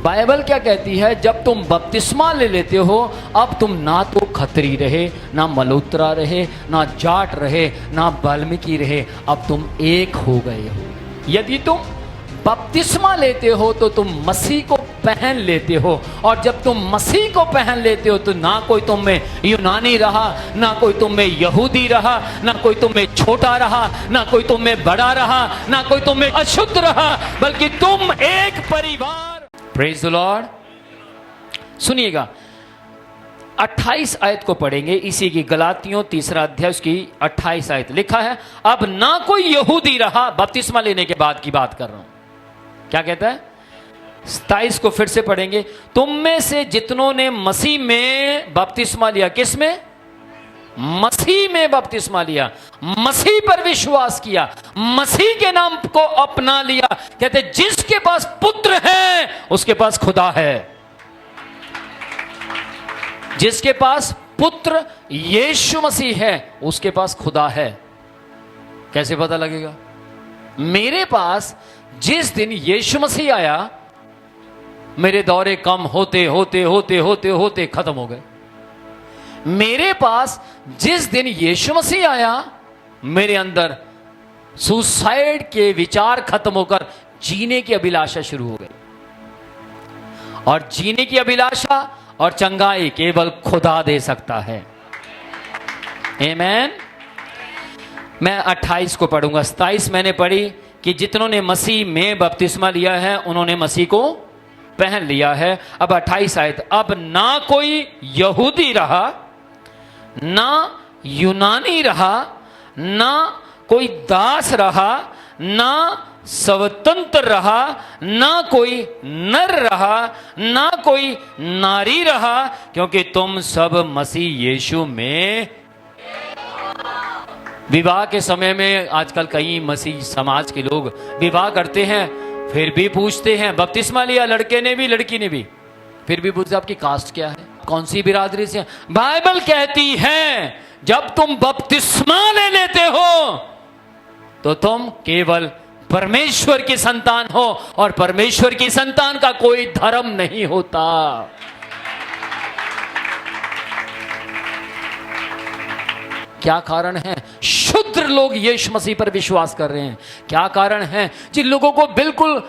Bible क्या कहती है, जब तुम बपतिस्मा ले लेते हो, अब तुम ना तो खत्री रहे, ना मल्होत्रा रहे, ना जाट रहे, ना वाल्मीकि रहे, अब तुम एक हो गए हो। यदि तुम बपतिस्मा लेते हो तो तुम मसीह को पहन लेते हो, और जब तुम मसीह को पहन लेते हो तो ना कोई तुम में यूनानी रहा, ना कोई तुम में यहूदी रहा, ना कोई तुम में छोटा रहा, ना कोई तुम में बड़ा रहा, ना कोई तुम में अशुद्ध रहा, बल्कि तुम एक परिवार। Praise the Lord. सुनिएगा, 28 आयत को पढ़ेंगे, इसी की गलातियों 3 अध्याय उसकी 28 आयत लिखा है, अब ना कोई यहूदी रहा। बपतिस्मा लेने के बाद की बात कर रहा हूं। क्या कहता है? 27 को फिर से पढ़ेंगे, तुम में से जितनों ने मसीह में बपतिस्मा लिया। किस में? मसीह में बपतिस्मा लिया, मसीह पर विश्वास किया, मसीह के नाम को अपना लिया। कहते जिसके पास पुत्र है उसके पास खुदा है। जिसके पास पुत्र यीशु मसीह है उसके पास खुदा है। कैसे पता लगेगा? मेरे पास जिस दिन यीशु मसीह आया, मेरे दौरे कम होते होते होते होते होते खत्म हो गए। मेरे पास जिस दिन यीशु मसीह आया, मेरे अंदर सुसाइड के विचार खत्म होकर जीने की अभिलाषा शुरू हो गई। और जीने की अभिलाषा और चंगाई केवल खुदा दे सकता है। आमीन। मैं 28 को पढ़ूंगा। 27 मैंने पढ़ी कि जितनों ने मसीह में बपतिस्मा लिया है उन्होंने मसीह को पहन लिया है। अब 28 आयत, अब ना कोई यहूदी रहा, ना यूनानी रहा, ना कोई दास रहा, ना स्वतंत्र रहा, ना कोई नर रहा, ना कोई नारी रहा, क्योंकि तुम सब मसीह यीशु में। विवाह के समय में आजकल कई मसीह समाज के लोग विवाह करते हैं, फिर भी पूछते हैं, बपतिस्मा लिया लड़के ने भी लड़की ने भी, फिर भी पूछते आपकी कास्ट क्या है, कौन सी बिरादरी से। बाइबल कहती है जब तुम बपतिस्मा ले लेते हो तो तुम केवल परमेश्वर की संतान हो, और परमेश्वर की संतान का कोई धर्म नहीं होता। क्या कारण है? शुद्ध लोग यीशु मसीह पर विश्वास कर रहे हैं। क्या कारण है? जिन लोगों को बिल्कुल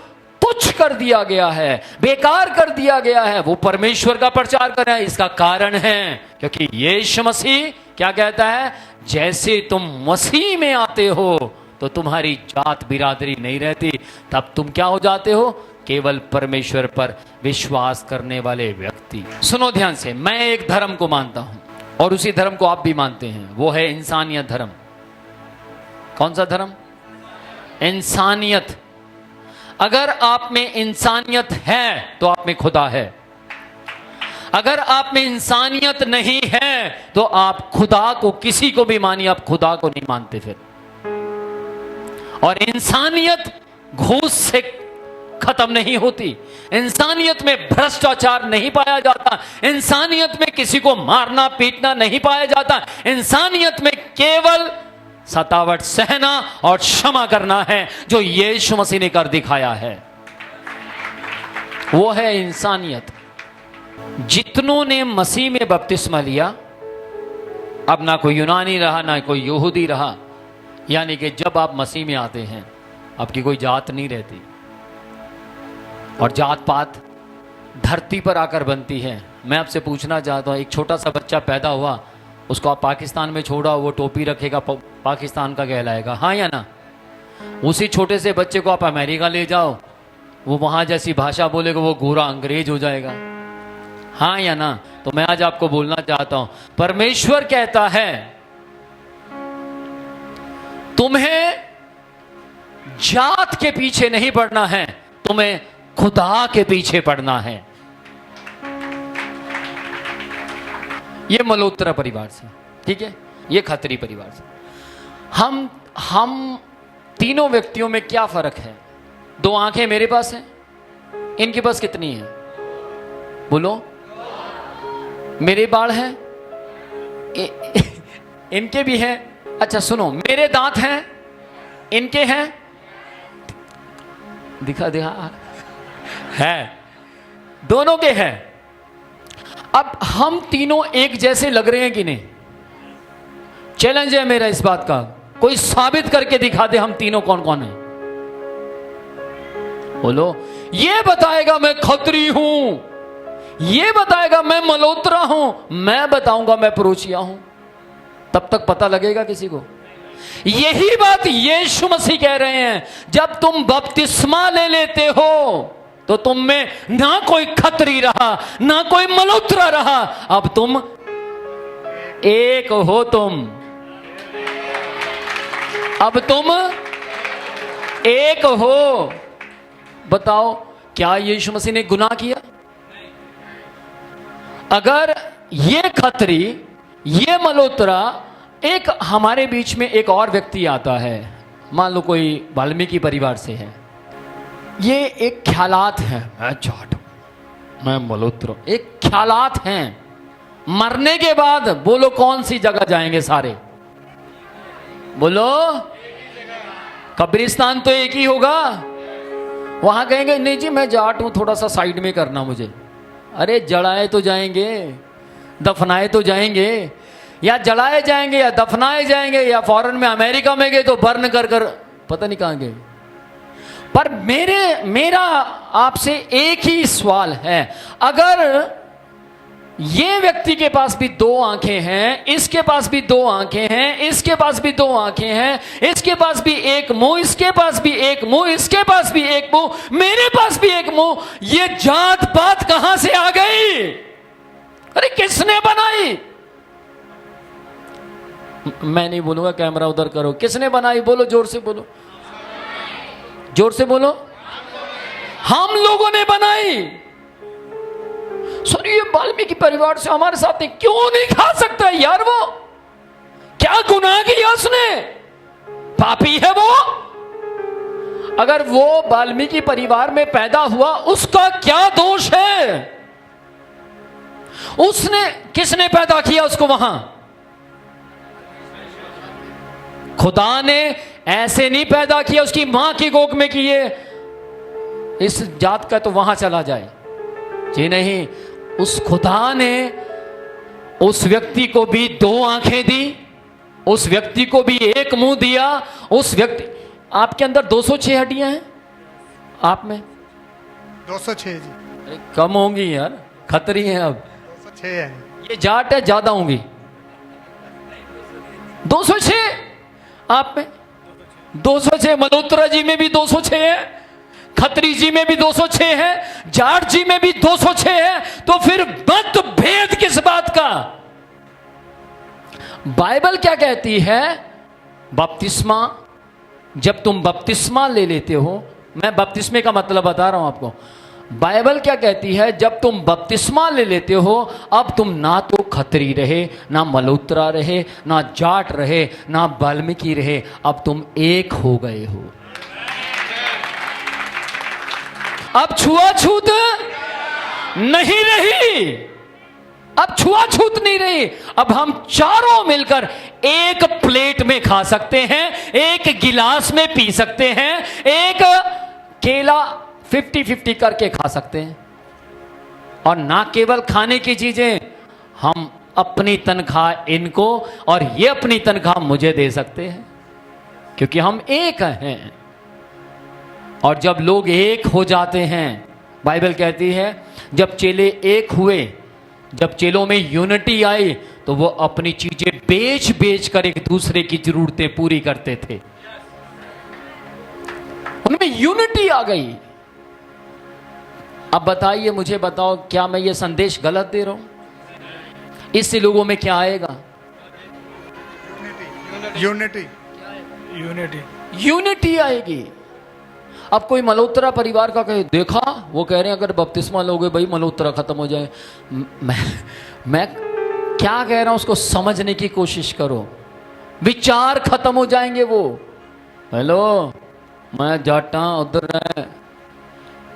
तुच्छ कर दिया गया है, बेकार कर दिया गया है, वो परमेश्वर का प्रचार कर रहे हैं। इसका कारण है क्योंकि यीशु मसीह क्या कहता है, जैसे तुम मसीह में आते हो तो तुम्हारी जात बिरादरी नहीं रहती, तब तुम क्या हो जाते हो? केवल परमेश्वर पर विश्वास करने वाले व्यक्ति। सुनो ध्यान से, मैं एक धर्म को मानता हूं और उसी धर्म को आप भी मानते हैं, वो है इंसानियत धर्म। कौन सा धर्म? इंसानियत। अगर आप में इंसानियत है तो आप में खुदा है। अगर आप में इंसानियत नहीं है तो आप खुदा को, किसी को भी मानिए, आप खुदा को नहीं मानते फिर। और इंसानियत घूस से खत्म नहीं होती, इंसानियत में भ्रष्टाचार नहीं पाया जाता, इंसानियत में किसी को मारना पीटना नहीं पाया जाता, इंसानियत में केवल सतावट सहना और क्षमा करना है, जो यीशु मसीह ने कर दिखाया है। वो है इंसानियत। जितनों ने मसीह में बपतिस्मा लिया, अब ना कोई यूनानी रहा, ना कोई यहूदी रहा। यानी कि जब आप मसीह में आते हैं, आपकी कोई जात नहीं रहती, और जात पात धरती पर आकर बनती है। मैं आपसे पूछना चाहता हूँ, एक छोटा सा बच्चा पैदा हुआ, उसको आप पाकिस्तान में छोड़ा, वो टोपी रखेगा, पाकिस्तान का कहलाएगा, हाँ या ना? उसी छोटे से बच्चे को आप अमेरिका ले जाओ, वो वहां जैसी भाषा बोलेगा, वो गोरा अंग्रेज हो जाएगा, हाँ या ना? तो मैं आज आपको बोलना चाहता हूं, परमेश्वर कहता है तुम्हें जात के पीछे नहीं पड़ना है, तुम्हें खुदा के पीछे पड़ना है। ये मल्होत्रा परिवार से, ठीक है, ये खत्री परिवार से। हम तीनों व्यक्तियों में क्या फर्क है? 2 आंखें मेरे पास हैं, इनके पास कितनी है? बोलो। मेरे बाल हैं, इनके भी हैं। अच्छा सुनो, मेरे दांत हैं, इनके हैं, दिखा है। दोनों के हैं। अब हम तीनों एक जैसे लग रहे हैं कि नहीं? चैलेंज है मेरा इस बात का, कोई साबित करके दिखा दे हम तीनों कौन कौन है। बोलो। ये बताएगा मैं खत्री हूं, ये बताएगा मैं मल्होत्रा हूं, मैं बताऊंगा मैं पुरुषिया हूं। तब तक पता लगेगा किसी को? यही बात यीशु मसीह कह रहे हैं, जब तुम बपतिस्मा ले लेते हो तो तुम में ना कोई खत्री रहा ना कोई मल्होत्रा रहा, अब तुम एक हो। अब तुम एक हो। बताओ, क्या यीशु मसीह ने गुनाह किया? अगर ये खत्री, ये मल्होत्रा, एक हमारे बीच में एक और व्यक्ति आता है, मान लो कोई वाल्मीकि परिवार से है, ये एक ख्यालात है, मैं जाट हूं, मैं मल्होत्रा, एक ख्यालात हैं। मरने के बाद बोलो कौन सी जगह जाएंगे सारे? बोलो। कब्रिस्तान तो एक ही होगा। वहां कहेंगे नहीं जी मैं जाट हूं, थोड़ा सा साइड में करना मुझे। अरे जलाए तो जाएंगे, दफनाए तो जाएंगे, या जलाए जाएंगे या दफनाए जाएंगे, या फॉरेन में अमेरिका में गए तो बर्न कर कर पता नहीं कहां गए। पर मेरा आपसे एक ही सवाल है, अगर ये व्यक्ति के पास भी दो आंखें हैं, इसके पास भी दो आंखें हैं, इसके पास भी दो आंखें हैं, इसके पास भी एक मुंह, इसके पास भी एक मुंह, इसके पास भी एक मुंह, मेरे पास भी एक मुंह, ये जात पात कहां से आ गई? अरे किसने बनाई? मैं नहीं बोलूंगा, कैमरा उधर करो। किसने बनाई? बोलो, जोर से बोलो, जोर से बोलो। हम लोगों ने बनाई। सर ये वाल्मीकि परिवार से हमारे साथ क्यों नहीं खा सकता यार? वो क्या गुनाह किया उसने? पापी है वो। अगर वो वाल्मीकि परिवार में पैदा हुआ, उसका क्या दोष है? उसने, किसने पैदा किया उसको वहां? खुदा ने ऐसे नहीं पैदा किया उसकी मां की गोद में कि ये इस जात का तो वहां चला जाए। जी नहीं, उस खुदा ने उस व्यक्ति को भी दो आंखें दी, उस व्यक्ति को भी एक मुंह दिया। उस व्यक्ति, आपके अंदर 206 हड्डियां हैं, आप में 206 जी। अरे कम होंगी यार, खतरी है अब। 206 है। ये जाट है, ज्यादा होंगी। 206 आप में, 206। मल्होत्रा जी में भी 206 है, खत्री जी में भी 206 है, जाट जी में भी 206 है। तो फिर मत भेद किस बात का? बाइबल क्या कहती है? बपतिस्मा, जब तुम बपतिस्मा ले लेते हो, मैं बपतिस्मे का मतलब बता रहा हूं आपको। बाइबल क्या कहती है? जब तुम बपतिस्मा ले लेते हो, अब तुम ना तो खत्री रहे, ना मल्होत्रा रहे, ना जाट रहे, ना वाल्मीकि रहे, अब तुम एक हो गए हो। अब छुआछूत नहीं रही, अब छुआछूत नहीं रही। अब हम चारों मिलकर एक प्लेट में खा सकते हैं, एक गिलास में पी सकते हैं, एक केला 50-50 करके खा सकते हैं। और ना केवल खाने की चीजें, हम अपनी तनख्वाह इनको और ये अपनी तनख्वाह मुझे दे सकते हैं, क्योंकि हम एक हैं। और जब लोग एक हो जाते हैं, बाइबल कहती है जब चेले एक हुए, जब चेलों में यूनिटी आई, तो वो अपनी चीजें बेच बेच कर एक दूसरे की जरूरतें पूरी करते थे। उनमें यूनिटी आ गई। अब बताइए, मुझे बताओ, क्या मैं ये संदेश गलत दे रहा हूं? इससे लोगों में क्या आएगा? यूनिटी, यूनिटी, यूनिटी आएगी। अब कोई मल्होत्रा परिवार का कहे, देखा वो कह रहे हैं अगर बपतिस्मा लोगे भाई मल्होत्रा खत्म हो जाए। मैं क्या कह रहा हूं उसको समझने की कोशिश करो। विचार खत्म हो जाएंगे वो। हेलो, मैं जाटा उधर है,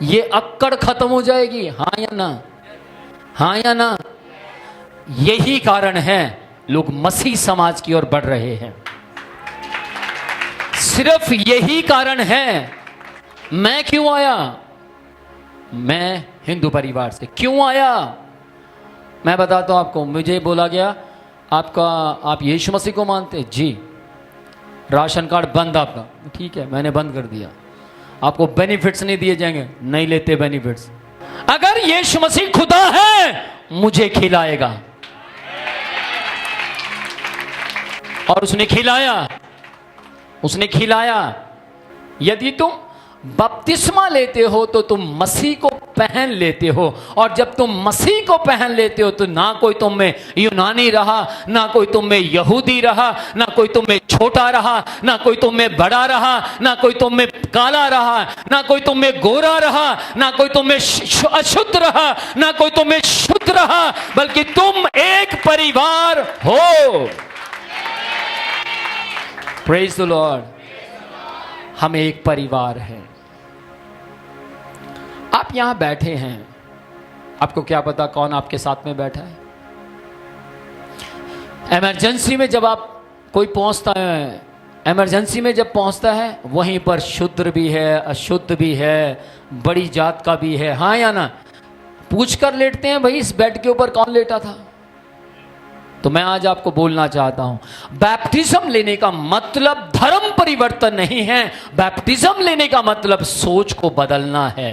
ये अक्कड़ खत्म हो जाएगी। हाँ या ना? हाँ या ना? यही कारण है लोग मसीह समाज की ओर बढ़ रहे हैं। सिर्फ यही कारण है। मैं क्यों आया? मैं हिंदू परिवार से। क्यों आया? मैं बताता हूं आपको। मुझे बोला गया आप यीशु मसीह को मानते हैं? जी। राशन कार्ड बंद आपका? ठीक है, मैंने बंद कर दिया। आपको बेनिफिट्स नहीं दिए जाएंगे? नहीं लेते बेनिफिट्स। अगर यीशु मसीह खुदा है मुझे खिलाएगा, और उसने खिलाया। यदि तुम बपतिस्मा लेते हो तो तुम मसीह को पहन लेते हो, और जब तुम मसीह को पहन लेते हो तो ना कोई तुम में यूनानी रहा, ना कोई तुम में यहूदी रहा, ना कोई तुम में छोटा रहा, ना कोई तुम में बड़ा रहा, ना कोई तुम में काला रहा, ना कोई तुम में गोरा रहा, ना कोई तुम में अशुद्ध रहा, ना कोई तुम में शुद्ध रहा, बल्कि तुम एक परिवार हो। Praise the Lord. हम एक परिवार हैं। आप यहां बैठे हैं, आपको क्या पता कौन आपके साथ में बैठा है? इमरजेंसी में जब आप कोई पहुंचता है, इमरजेंसी में जब पहुंचता है, वहीं पर शुद्र भी है, अशुद्ध भी है, बड़ी जात का भी है, हाँ या ना? पूछ कर लेटते हैं, भाई इस बेड के ऊपर कौन लेटा था? तो मैं आज आपको बोलना चाहता हूं, बैप्टिज्म लेने का मतलब धर्म परिवर्तन नहीं है। बैप्टिज्म लेने का मतलब सोच को बदलना है।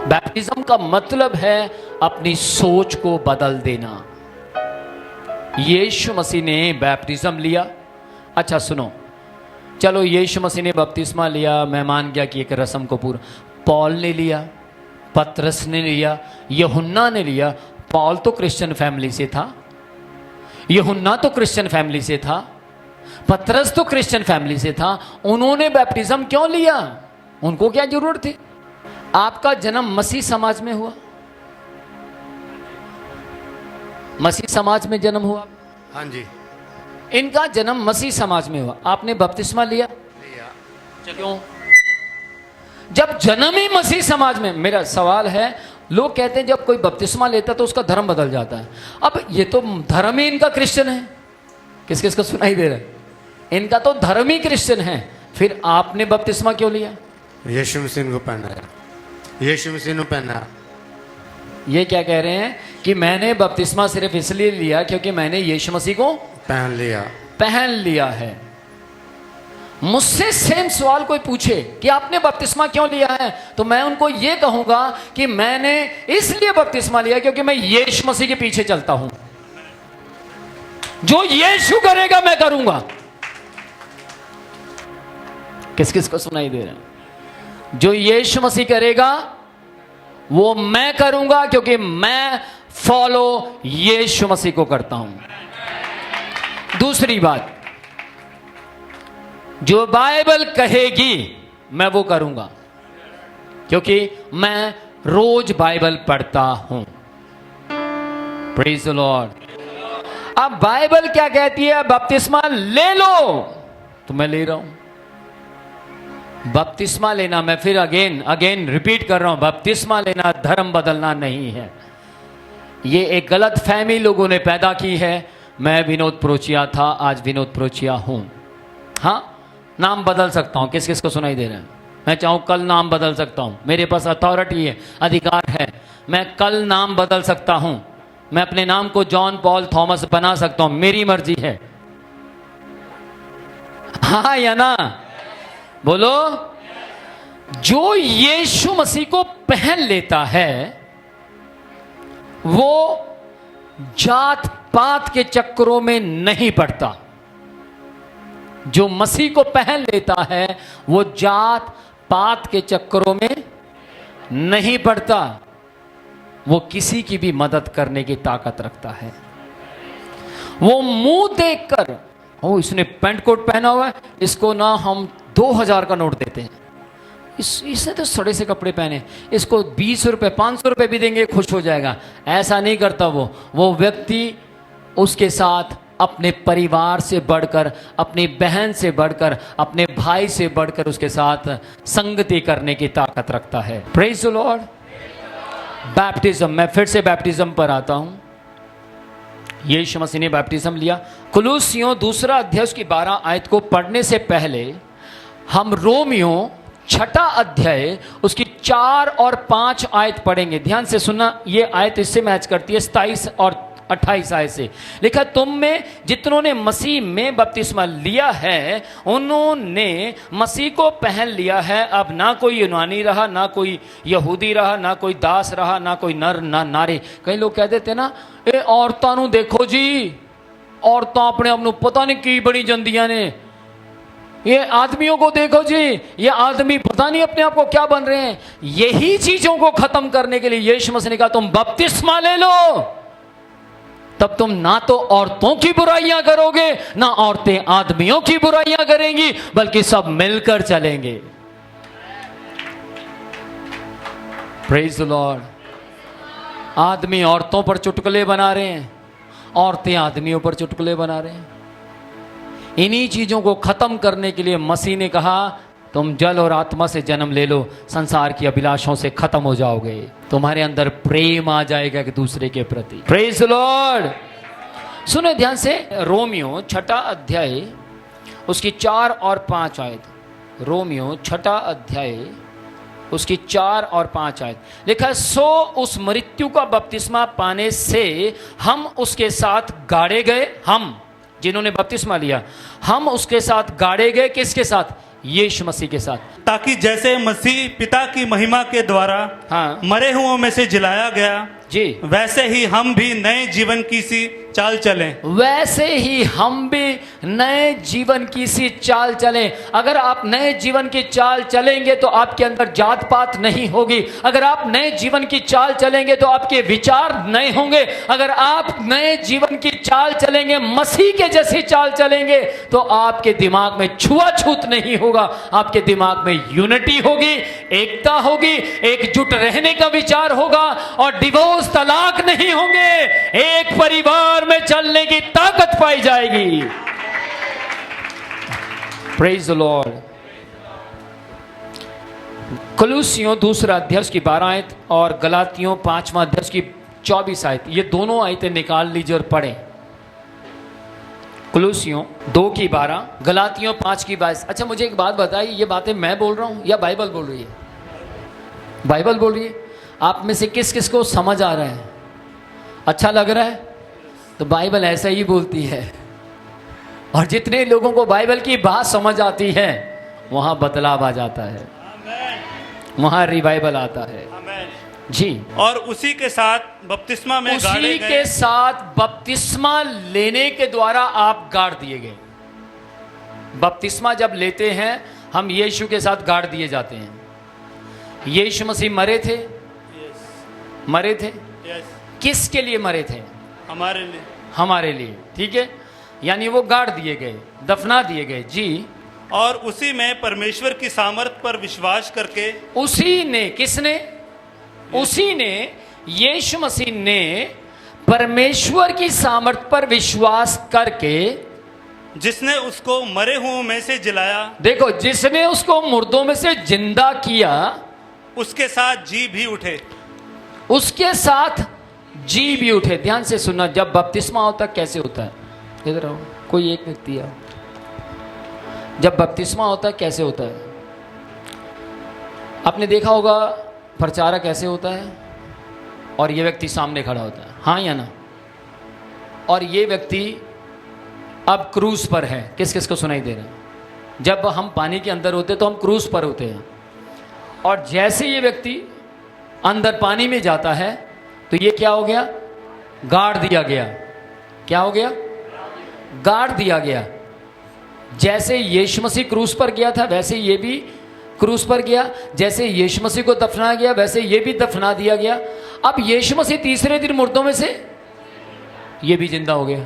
बैप्टिज्म का मतलब है अपनी सोच को बदल देना। यीशु मसीह ने बैप्टिज्म लिया। अच्छा सुनो, चलो यीशु मसीह ने बपतिस्मा लिया, मैं मान गया कि एक रस्म को पूरा। पौल ने लिया, पतरस ने लिया, यूहन्ना ने लिया। पौल तो क्रिश्चियन फैमिली से था, यूहन्ना तो क्रिश्चियन फैमिली से था, पतरस तो क्रिश्चियन फैमिली से था। उन्होंने बैप्टिज्म क्यों लिया? उनको क्या जरूरत थी? आपका जन्म मसीह समाज में हुआ, मसीह समाज में जन्म हुआ। हाँ जी। इनका जन्म मसीह समाज में हुआ। आपने बपतिस्मा लिया? क्यों? जब जन्म ही मसीह समाज में। मेरा सवाल है, लोग कहते हैं जब कोई बपतिस्मा लेता तो उसका धर्म बदल जाता है। अब ये तो धर्म ही इनका क्रिश्चियन है। किस किस को सुनाई दे रहा है? इनका तो धर्म ही क्रिश्चियन है। फिर आपने बपतिस्मा क्यों लिया? यीशु मसीह को पहना है, यीशु मसीह ने पहना। ये क्या कह रहे हैं कि मैंने बपतिस्मा सिर्फ इसलिए लिया क्योंकि मैंने यीशु मसीह को पहन लिया है। मुझसे सेम सवाल कोई पूछे कि आपने बपतिस्मा क्यों लिया है, तो मैं उनको ये कहूंगा कि मैंने इसलिए बपतिस्मा लिया क्योंकि मैं यीशु मसीह के पीछे चलता हूं। जो यीशु करेगा मैं करूंगा। किस किस को सुनाई दे रहा है? जो यीशु मसीह करेगा वो मैं करूंगा, क्योंकि मैं फॉलो यीशु मसीह को करता हूं। दूसरी बात, जो बाइबल कहेगी मैं वो करूंगा, क्योंकि मैं रोज बाइबल पढ़ता हूं। Praise the Lord. अब बाइबल क्या कहती है? बपतिस्मा ले लो, तो मैं ले रहा हूं। बपतिस्मा लेना, मैं फिर अगेन रिपीट कर रहा हूं, बपतिस्मा लेना धर्म बदलना नहीं है। ये एक गलत फहमी लोगों ने पैदा की है। मैं विनोद प्रोचिया था, आज विनोद प्रोचिया हूं। हाँ, नाम बदल सकता हूं। किस किस को सुनाई दे रहा है? मैं चाहूं कल नाम बदल सकता हूं। मेरे पास अथॉरिटी है, अधिकार है। मैं कल नाम बदल सकता हूं। मैं अपने नाम को जॉन पॉल थॉमस बना सकता हूं, मेरी मर्जी है। हाँ या ना? बोलो। जो यीशु मसीह को पहन लेता है वो जात पात के चक्करों में नहीं पड़ता। जो मसीह को पहन लेता है वो जात पात के चक्करों में नहीं पड़ता। वो किसी की भी मदद करने की ताकत रखता है। वो मुंह देखकर, ओ इसने पैंट कोट पहना हुआ है, इसको ना हम 2000 का नोट देते हैं, इसने तो सड़े से कपड़े पहने, इसको 20 रुपए 500 रुपए भी देंगे खुश हो जाएगा। ऐसा नहीं करता वो व्यक्ति उसके साथ अपने परिवार से बढ़कर, अपनी बहन से बढ़कर, अपने भाई से बढ़कर उसके साथ संगति करने की ताकत रखता है। Praise the Lord. बैप्टिज्म, मैं फिर से बैप्टिज्म पर आता हूं। यीशु मसीह ने बैप्टिज्म लिया। कुलुस्सियों 2 अध्याय की 12 आयत को पढ़ने से पहले हम रोमियो छठा अध्याय उसकी 4 और 5 आयत पढ़ेंगे। ध्यान से सुनना, ये आयत इससे मैच करती है 27 और 28 आयत से। लिखा, तुम में जितनों ने मसीह में बपतिस्मा लिया है उन्होंने मसीह को पहन लिया है। अब ना कोई यूनानी रहा, ना कोई यहूदी रहा, ना कोई दास रहा, ना कोई नर ना नारी। कई लोग कह देते ना, ए औरतां नूं देखो जी, औरतां अपने आप नूं पता नहीं की बड़ी जंदियां ने, ये आदमियों को देखो जी, ये आदमी पता नहीं अपने आप को क्या बन रहे हैं। यही चीजों को खत्म करने के लिए यीशु मसीह ने कहा, तुम बपतिस्मा ले लो, तब तुम ना तो औरतों की बुराइयां करोगे, ना औरतें आदमियों की बुराइयां करेंगी, बल्कि सब मिलकर चलेंगे। Praise the Lord. आदमी औरतों पर चुटकुले बना रहे हैं, औरतें आदमियों पर चुटकुले बना रहे हैं। इन्हीं चीजों को खत्म करने के लिए मसीह ने कहा, तुम जल और आत्मा से जन्म ले लो, संसार की अभिलाषों से खत्म हो जाओगे, तुम्हारे अंदर प्रेम आ जाएगा एक दूसरे के प्रति। Praise the Lord. सुनो ध्यान से, रोमियो छठा अध्याय उसकी 4 और 5 आयत। रोमियो छठा अध्याय उसकी 4 और 5 आयत लिखा है, सो उस मृत्यु का बपतिस्मा पाने से हम उसके साथ गाड़े गए। हम जिन्होंने बपतिस्मा लिया, हम उसके साथ गाड़े गए। किसके साथ? यीशु मसीह के साथ। ताकि जैसे मसीह पिता की महिमा के द्वारा हाँ मरे हुओं में से जिलाया गया जी, वैसे ही हम भी नए जीवन की सी चाल चलें। वैसे ही हम भी नए जीवन की सी चाल चलें। अगर आप नए जीवन की चाल चलेंगे तो आपके अंदर जात पात नहीं होगी। अगर आप नए जीवन की चाल चलेंगे तो आपके विचार नए होंगे। अगर आप नए जीवन की चाल चलेंगे, मसीह के जैसी चाल चलेंगे, तो आपके दिमाग में छुआछूत नहीं होगा, आपके दिमाग में यूनिटी होगी, एकता होगी, एकजुट रहने का विचार होगा, और डिवोर्स तलाक नहीं होंगे। एक परिवार में चलने की ताकत पाई जाएगी। Praise the Lord. कुलुसियों दूसरा अध्याय की 12 आयत और गलातियों 5वां अध्याय की 24 आयत, ये दोनों आयतें निकाल लीजिए और पढ़ें। कुलुसियों 2 की 12, गलातियों 5 की 22। अच्छा मुझे एक बात बताइए, ये बातें मैं बोल रहा हूं या बाइबल बोल रही है? बाइबल बोल रही है। आप में से किस किस को समझ आ रहा है, अच्छा लग रहा है? तो बाइबल ऐसा ही बोलती है। और जितने लोगों को बाइबल की बात समझ आती है वहां बदलाव आ जाता है, वहां रिवाइवल आता है जी। और उसी के साथ बपतिस्मा में गाड़े उसी गए। के साथ बपतिस्मा लेने के द्वारा आप गाड़ दिए गए। बपतिस्मा जब लेते हैं हम यीशु के साथ गाड़ दिए जाते हैं। यीशु मसीह मरे थे, मरे थे। किसके लिए मरे थे? हमारे लिए। हमारे लिए, ठीक है। यानी वो गाड़ दिए गए, दफना दिए गए जी। और उसी में परमेश्वर की सामर्थ पर विश्वास करके, उसी ने, किसने? उसी ने, यीशु मसीह ने परमेश्वर की सामर्थ पर विश्वास करके, जिसने उसको मरे हुओं में से जिलाया, देखो, जिसने उसको मुर्दों में से जिंदा किया, उसके साथ जी भी उठे। उसके साथ जी भी उठे। ध्यान से सुनना, जब बपतिस्मा होता कैसे होता है? इधर आओ, कोई एक व्यक्ति आओ। जब बपतिस्मा होता है कैसे होता है? आपने देखा होगा प्रचारक ऐसे होता है और ये व्यक्ति सामने खड़ा होता है, हाँ या ना? और ये व्यक्ति अब क्रूज पर है। किस किस को सुनाई दे रहा है? जब हम पानी के अंदर होते तो हम क्रूज पर होते हैं, और जैसे ये व्यक्ति अंदर पानी में जाता है तो ये क्या हो गया? गाड़ दिया गया। क्या हो गया? गाड़ दिया गया। जैसे यीशु मसीह क्रूस पर गया था वैसे ये भी क्रूस पर गया। जैसे यीशु मसीह को दफनाया गया वैसे ये भी दफना दिया गया। अब यीशु मसीह तीसरे दिन मुर्दों में से ये भी जिंदा हो गया।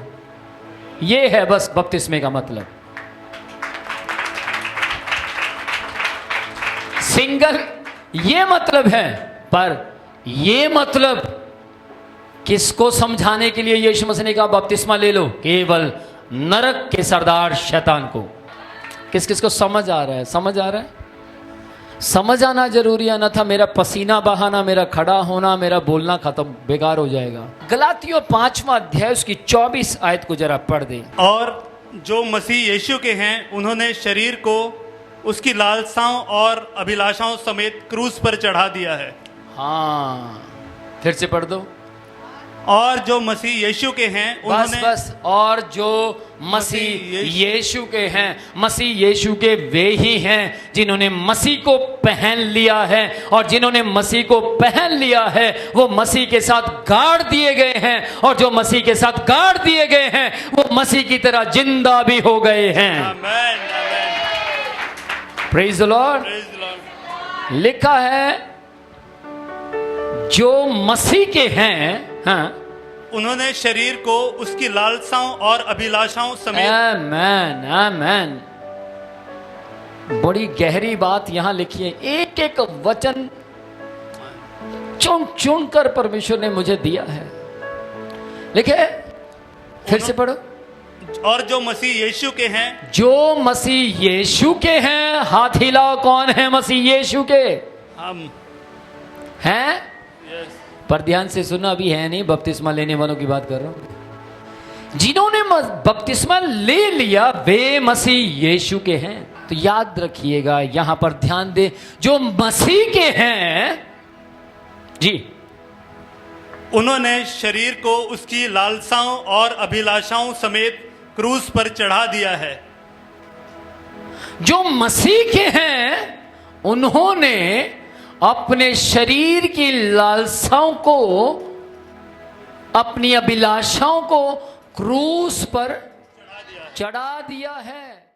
ये है बस बपतिस्मे का मतलब। सिंगल ये मतलब है, पर ये मतलब किसको समझाने के लिए यीशु मसीह ने कहा बपतिस्मा ले लो? केवल नरक के सरदार शैतान को। किस किस को समझ आ रहा है? समझ आ रहा है? समझ आना जरूरी है, ना था मेरा पसीना बहाना, मेरा खड़ा होना, मेरा बोलना खत्म, बेकार हो जाएगा। गलातियों 5वां अध्याय उसकी 24 आयत को जरा पढ़ दें। और जो मसीह यीशु के हैं उन्होंने शरीर को उसकी लालसाओं और अभिलाषाओं समेत क्रूस पर चढ़ा दिया है। हाँ, फिर से पढ़ दो। और जो मसीह यीशु के हैं बस उन्होंने बस, और जो मसीह यीशु के हैं, मसीह यीशु के वे ही हैं जिन्होंने मसीह को पहन लिया है, और जिन्होंने मसीह को पहन लिया है वो मसीह के साथ गाड़ दिए गए हैं, और जो मसीह के साथ गाड़ दिए गए हैं वो मसीह की तरह जिंदा भी हो गए हैं। Amen, amen. Praise the Lord. Praise the Lord। लिखा है जो मसीह के हैं, हाँ, उन्होंने शरीर को उसकी लालसाओं और अभिलाषाओं समेत आमेन आमेन। बड़ी गहरी बात यहां लिखी है, एक एक वचन चुन चुन कर परमेश्वर ने मुझे दिया है। लिखे, फिर से पढ़ो। और जो मसीह यीशु के हैं, जो मसीह यीशु के हैं, हाथ हिलाओ, कौन है मसीह यीशु के? हम हैं? पर ध्यान से सुनना, अभी है नहीं, बपतिस्मा लेने वालों की बात कर रहा हूं। जिन्होंने बपतिस्मा ले लिया वे मसीह यीशु के हैं। तो याद रखिएगा, यहां पर ध्यान दे, जो मसीह के हैं जी, उन्होंने शरीर को उसकी लालसाओं और अभिलाषाओं समेत क्रूस पर चढ़ा दिया है। जो मसीह के हैं उन्होंने अपने शरीर की लालसाओं को, अपनी अभिलाषाओं को क्रूस पर चढ़ा दिया है।